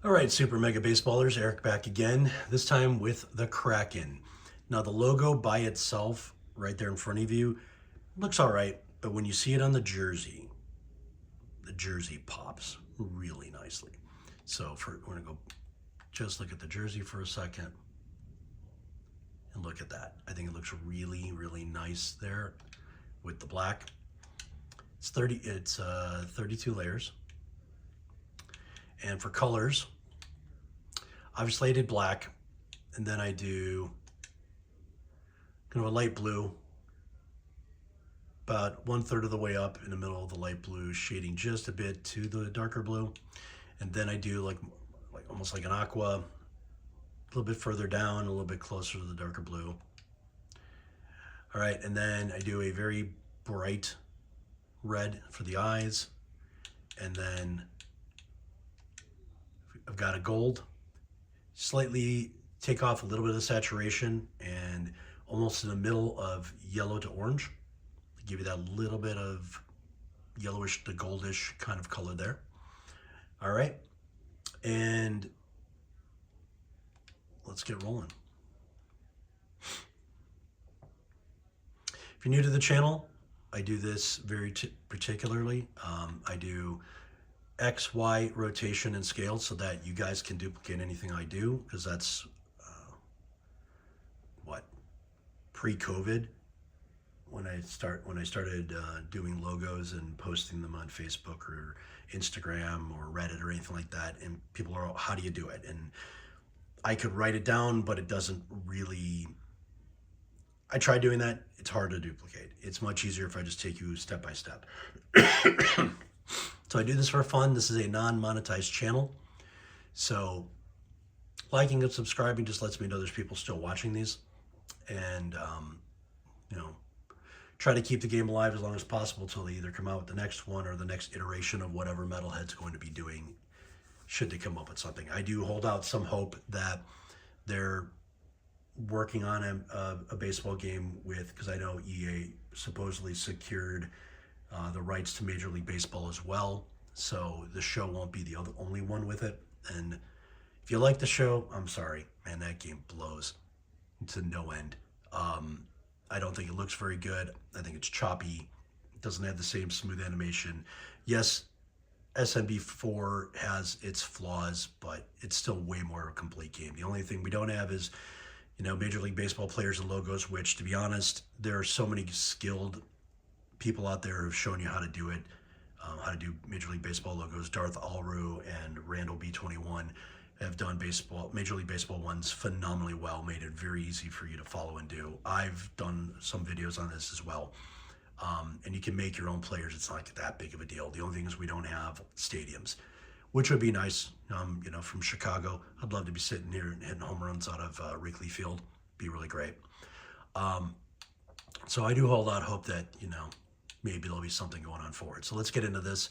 All right, Super Mega Baseballers, Eric back again, this time with the Kraken. Now, the logo by itself, right there in front of you, looks all right, but when you see it on the jersey pops really nicely. So, we're going to go just look at the jersey for a second and look at that. I think it looks really, really nice there with the black. It's 32 layers. And for colors, obviously I did black, and then I do kind of a light blue, about 1/3 of the way up in the middle of the light blue, shading just a bit to the darker blue. And then I do like almost like an aqua, a little bit further down, a little bit closer to the darker blue. All right, and then I do a very bright red for the eyes, and then I've got a gold, slightly take off a little bit of saturation and almost in the middle of yellow to orange, give you that little bit of yellowish to goldish kind of color there. All right, and let's get rolling. If you're new to the channel, I do this very particularly. I do X, Y rotation and scale so that you guys can duplicate anything I do, because that's pre-COVID when I started doing logos and posting them on Facebook or Instagram or Reddit or anything like that, and people are, how do you do it? And I could write it down, but it doesn't really. I tried doing that. It's hard to duplicate. It's much easier if I just take you step by step. So I do this for fun. This is a non-monetized channel. So liking and subscribing just lets me know there's people still watching these. And, try to keep the game alive as long as possible till they either come out with the next one or the next iteration of whatever Metalhead's going to be doing, should they come up with something. I do hold out some hope that they're working on a baseball game with, because I know EA supposedly secured the rights to Major League Baseball as well, so the show won't be the only one with it. And if you like the show, I'm sorry, man, that game blows to no end. I don't think it looks very good. I think it's choppy. It doesn't have the same smooth animation. Yes, SMB4 has its flaws, but it's still way more of a complete game. The only thing we don't have is, Major League Baseball players and logos, which, to be honest, there are so many skilled people out there who've shown you how to do it, how to do Major League Baseball logos. Darth Allru and Randall B21 have done Major League Baseball ones phenomenally well, made it very easy for you to follow and do. I've done some videos on this as well. And you can make your own players. It's not that big of a deal. The only thing is we don't have stadiums, which would be nice. From Chicago, I'd love to be sitting here and hitting home runs out of Wrigley Field. Be really great. So I do hold out hope that, maybe there'll be something going on forward. So let's get into this.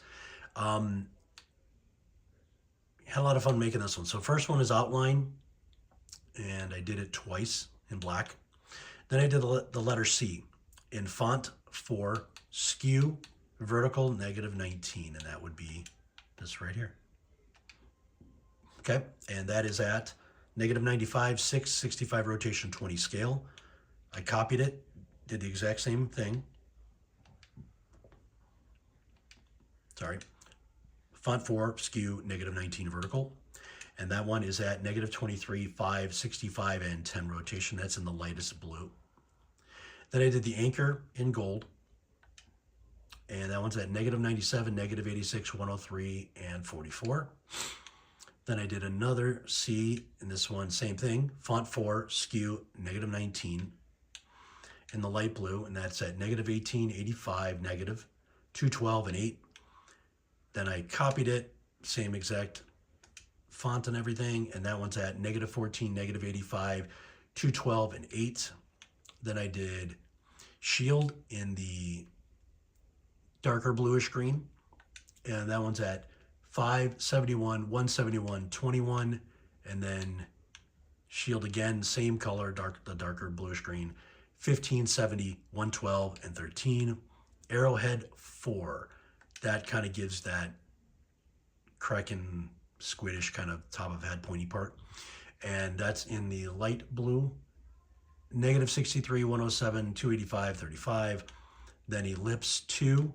Had a lot of fun making this one. So first one is outline, and I did it twice in black. Then I did the letter C in font 4, skew, vertical, -19, and that would be this right here. Okay, and that is at -95, 6, 65 rotation, 20 scale. I copied it, did the exact same thing. Sorry. Font 4, skew, -19 vertical. And that one is at -23, 5, 65, and 10 rotation. That's in the lightest blue. Then I did the anchor in gold. And that one's at -97, -86, 103, and 44. Then I did another C in this one, same thing. Font 4, skew, -19 in the light blue. And that's at -18, 85, -212, and 8. Then I copied it, same exact font and everything, and that one's at -14, -85, 212, and 8. Then I did shield in the darker bluish green, and that one's at 5, 71, 171, 21, and then shield again, same color, the darker bluish green, 15, 70, 112, and 13. Arrowhead 4. That kind of gives that Kraken squiddish kind of top of head pointy part. And that's in the light blue, negative 63, 107, 285, 35. Then ellipse 2,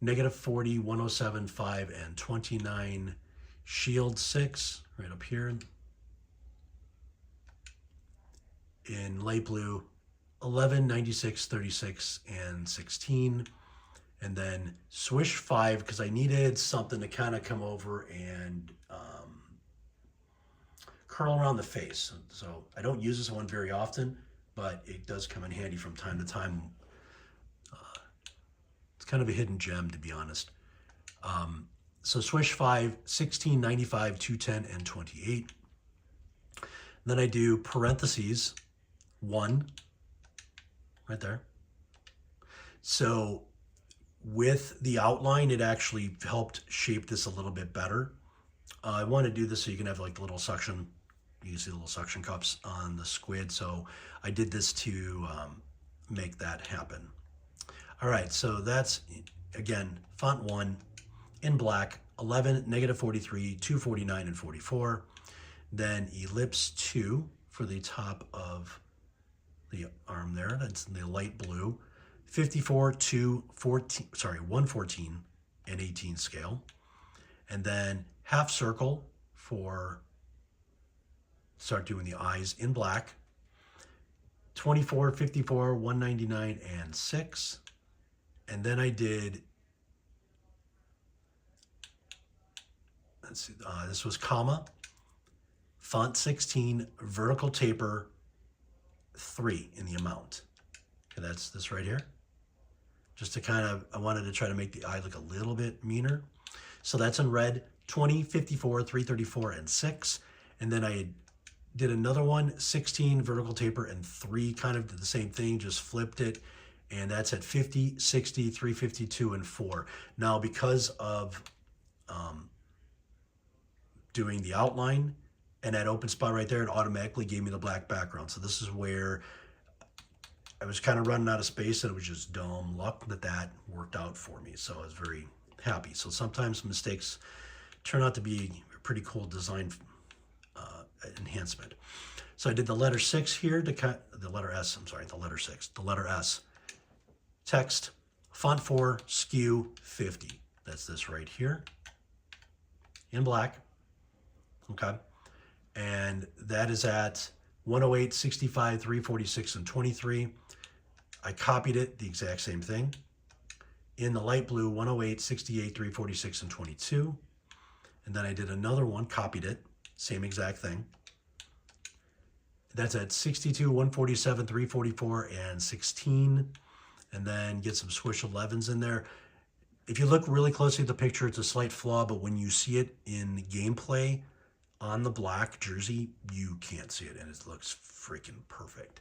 negative 40, 107, 5, and 29. Shield 6, right up here. In light blue, 11, 96, 36, and 16. And then swish 5, because I needed something to kind of come over and curl around the face. So I don't use this one very often, but it does come in handy from time to time. It's kind of a hidden gem, to be honest. So swish 5, 16, 95, 210, and 28. Then I do parentheses 1 right there. So with the outline, it actually helped shape this a little bit better. I want to do this so you can have like the little suction. You can see the little suction cups on the squid. So I did this to make that happen. All right, so that's, again, font 1 in black, 11, negative 43, 249, and 44. Then ellipse 2 for the top of the arm there. That's the light blue. 54 to 14, sorry, 114 and 18 scale. And then half circle for start doing the eyes in black. 24, 54, 199, and 6. And then I did, let's see, this was comma, font 16, vertical taper 3 in the amount. Okay, that's this right here. Just to kind of, I wanted to try to make the eye look a little bit meaner. So that's in red, 20, 54, 334, and 6. And then I did another one, 16, vertical taper, and 3, kind of did the same thing, just flipped it. And that's at 50, 60, 352, and 4. Now, because of doing the outline and that open spot right there, it automatically gave me the black background. So this is where I was kind of running out of space, and it was just dumb luck that that worked out for me. So I was very happy. So sometimes mistakes turn out to be a pretty cool design enhancement. So I did the letter 6 here to cut the letter S. I'm sorry, the letter 6, the letter S. Text, font 4, skew 50. That's this right here in black. Okay. And that is at 108, 65, 346, and 23. I copied it, the exact same thing. In the light blue, 108, 68, 346, and 22. And then I did another one, copied it, same exact thing. That's at 62, 147, 344, and 16. And then get some swish 11s in there. If you look really closely at the picture, it's a slight flaw, but when you see it in gameplay on the black jersey, you can't see it, and it looks freaking perfect.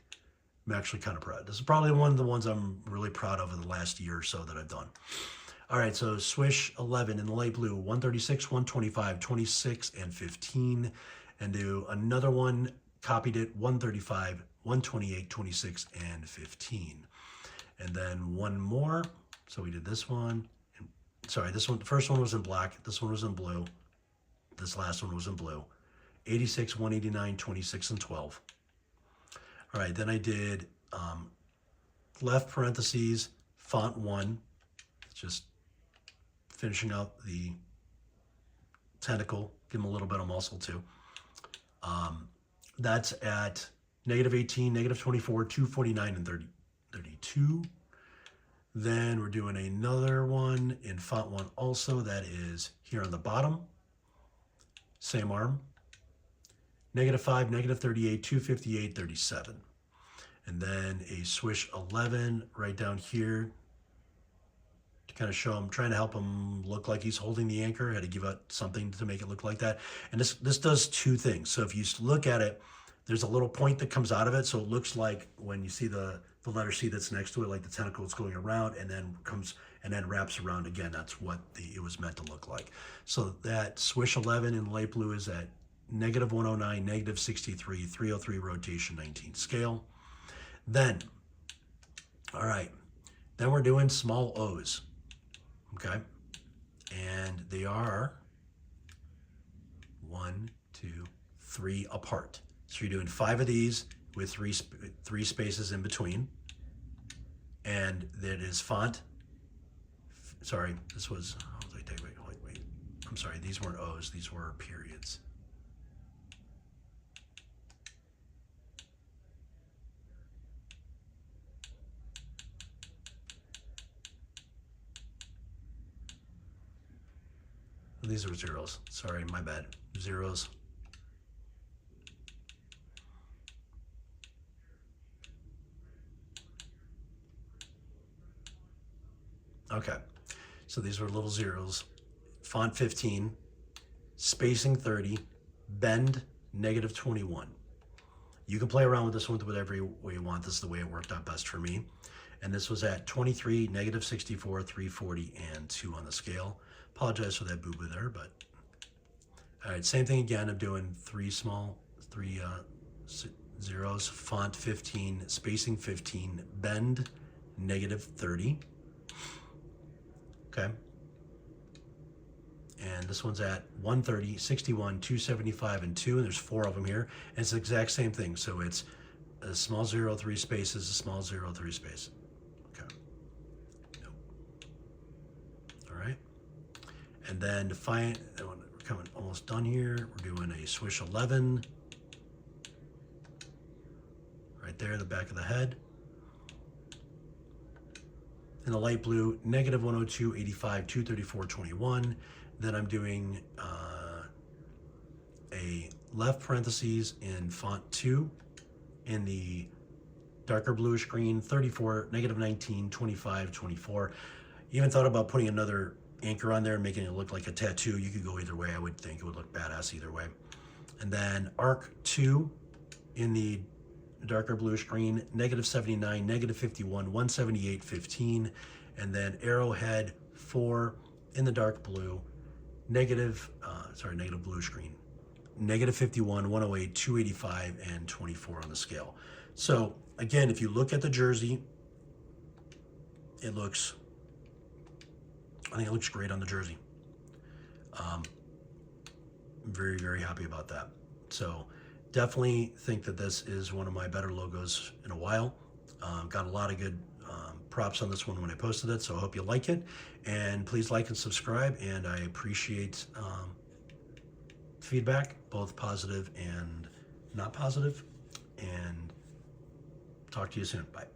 I'm actually kind of proud. This is probably one of the ones I'm really proud of in the last year or so that I've done. All right, so swish 11 in the light blue, 136, 125, 26, and 15. And do another one, copied it, 135, 128, 26, and 15. And then one more. So we did this one. Sorry, this one, the first one was in black. This one was in blue. This last one was in blue. 86, 189, 26, and 12. All right, then I did left parentheses, font 1, just finishing up the tentacle, give him a little bit of muscle too. That's at negative 18, negative 24, 249, and 32. Then we're doing another one in font 1 also. That is here on the bottom. Same arm. Negative 5, negative 38, 258, 37. And then a swish 11 right down here to kind of show him, trying to help him look like he's holding the anchor. I had to give out something to make it look like that. And this does two things. So if you look at it, there's a little point that comes out of it. So it looks like when you see the letter C that's next to it, like the tentacle is going around and then comes and then wraps around again. That's what it was meant to look like. So that swish 11 in light blue is at negative 109, negative 63, 303 rotation, 19 scale. Then, all right, then we're doing small O's, okay? And they are 1, 2, 3 apart. So you're doing 5 of these with three spaces in between. And that is font. Sorry, this was, wait. I'm sorry, these weren't O's, these were periods. These are zeros. Sorry, my bad. Zeros. Okay, so these were little zeros. Font 15, spacing 30, bend -21. You can play around with this one whatever way you want. This is the way it worked out best for me. And this was at 23, -64, 340, and 2 on the scale. Apologize for that boo-boo there, but all right, same thing again. I'm doing three zeros, font 15, spacing 15, bend -30. Okay. And this one's at 130, 61, 275, and 2, and there's 4 of them here. And it's the exact same thing. So it's a small 0, 3 spaces, a small 0, 3 spaces. Okay. Nope. All right. And then to find, we're coming almost done here. We're doing a swish 11. Right there, the back of the head. In the light blue, -102, 85, 234, 21. Then I'm doing a left parentheses in font 2. In the darker bluish green, 34, -19, 25, 24. Even thought about putting another anchor on there and making it look like a tattoo. You could go either way. I would think it would look badass either way. And then arc 2 in the darker bluish green, -79, -51, 178, 15, and then arrowhead 4 in the dark blue, negative bluish green, -51, 108, 285, and 24 on the scale. So again, if you look at the jersey, I think it looks great on the jersey. I'm very, very happy about that. So definitely think that this is one of my better logos in a while. Got a lot of good props on this one when I posted it, so I hope you like it. And please like and subscribe, and I appreciate feedback, both positive and not positive. And talk to you soon. Bye.